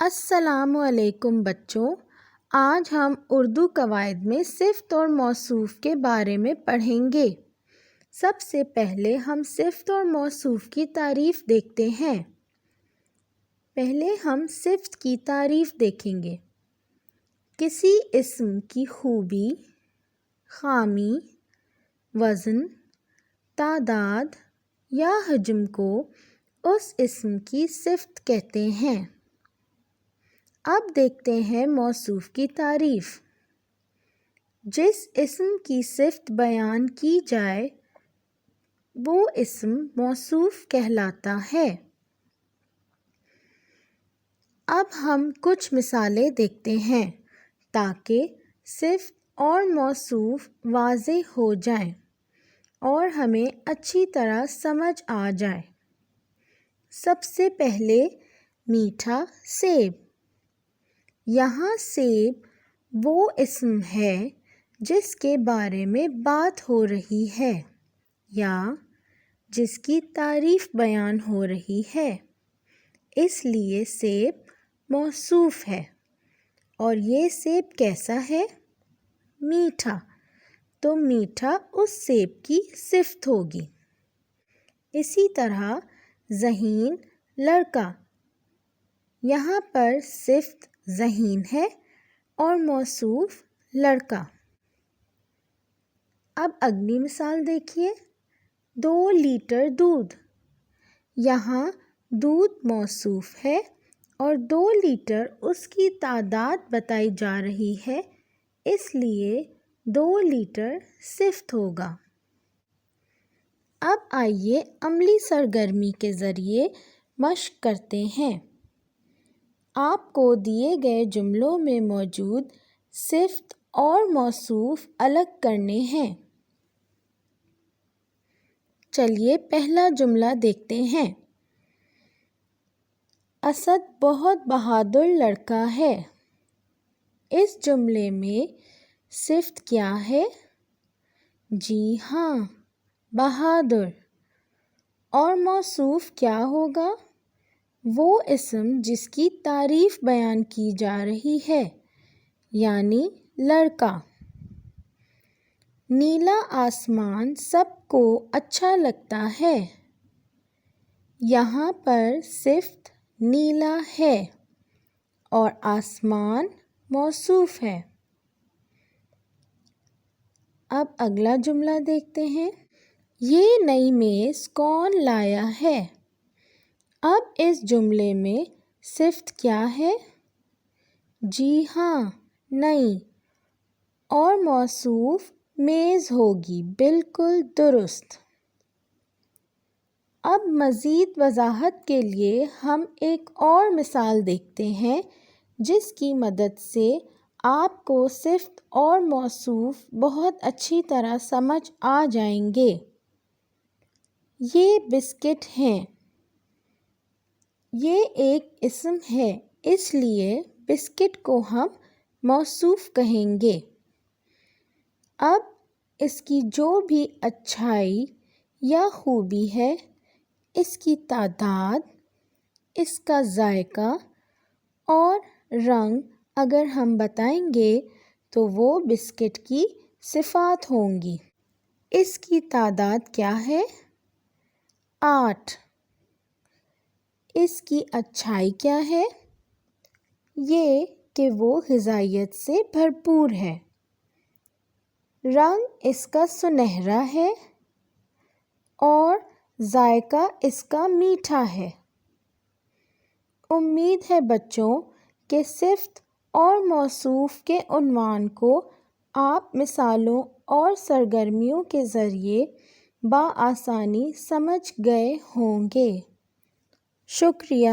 السلام علیکم بچوں، آج ہم اردو قواعد میں صفت اور موصوف کے بارے میں پڑھیں گے۔ سب سے پہلے ہم صفت اور موصوف کی تعریف دیکھتے ہیں۔ پہلے ہم صفت کی تعریف دیکھیں گے۔ کسی اسم کی خوبی، خامی، وزن، تعداد یا حجم کو اس اسم کی صفت کہتے ہیں۔ اب دیکھتے ہیں موصوف کی تعریف۔ جس اسم کی صفت بیان کی جائے وہ اسم موصوف کہلاتا ہے۔ اب ہم کچھ مثالیں دیکھتے ہیں تاکہ صفت اور موصوف واضح ہو جائیں اور ہمیں اچھی طرح سمجھ آ جائے۔ سب سے پہلے میٹھا سیب۔ یہاں سیب وہ اسم ہے جس کے بارے میں بات ہو رہی ہے یا جس کی تعریف بیان ہو رہی ہے، اس لیے سیب موصوف ہے۔ اور یہ سیب کیسا ہے؟ میٹھا، تو میٹھا اس سیب کی صفت ہوگی۔ اسی طرح ذہین لڑکا، یہاں پر صفت ذہین ہے اور موصوف لڑکا۔ اب اگلی مثال دیکھیے، 2 لیٹر دودھ۔ یہاں دودھ موصوف ہے اور 2 لیٹر اس کی تعداد بتائی جا رہی ہے، اس لیے 2 لیٹر صفت ہوگا۔ اب آئیے عملی سرگرمی کے ذریعے مشق کرتے ہیں۔ آپ کو دیے گئے جملوں میں موجود صفت اور موصوف الگ کرنے ہیں۔ چلیے پہلا جملہ دیکھتے ہیں۔ اسد بہت بہادر لڑکا ہے۔ اس جملے میں صفت کیا ہے؟ جی ہاں، بہادر۔ اور موصوف کیا ہوگا؟ وہ اسم جس کی تعریف بیان کی جا رہی ہے، یعنی لڑکا۔ نیلا آسمان سب کو اچھا لگتا ہے۔ یہاں پر صفت نیلا ہے اور آسمان موصوف ہے۔ اب اگلا جملہ دیکھتے ہیں۔ یہ نئی میز کون لایا ہے؟ اب اس جملے میں صفت کیا ہے؟ جی ہاں، نئی۔ اور موصوف میز ہوگی، بالکل درست۔ اب مزید وضاحت کے لیے ہم ایک اور مثال دیکھتے ہیں جس کی مدد سے آپ کو صفت اور موصوف بہت اچھی طرح سمجھ آ جائیں گے۔ یہ بسکٹ ہیں۔ یہ ایک اسم ہے، اس لیے بسکٹ کو ہم موصوف کہیں گے۔ اب اس کی جو بھی اچھائی یا خوبی ہے، اس کی تعداد، اس کا ذائقہ اور رنگ اگر ہم بتائیں گے تو وہ بسکٹ کی صفات ہوں گی۔ اس کی تعداد کیا ہے؟ 8۔ اس کی اچھائی کیا ہے؟ یہ کہ وہ غذائیت سے بھرپور ہے۔ رنگ اس کا سنہرا ہے اور ذائقہ اس کا میٹھا ہے۔ امید ہے بچوں کہ صفت اور موصوف کے عنوان کو آپ مثالوں اور سرگرمیوں کے ذریعے بآسانی سمجھ گئے ہوں گے۔ شکریہ۔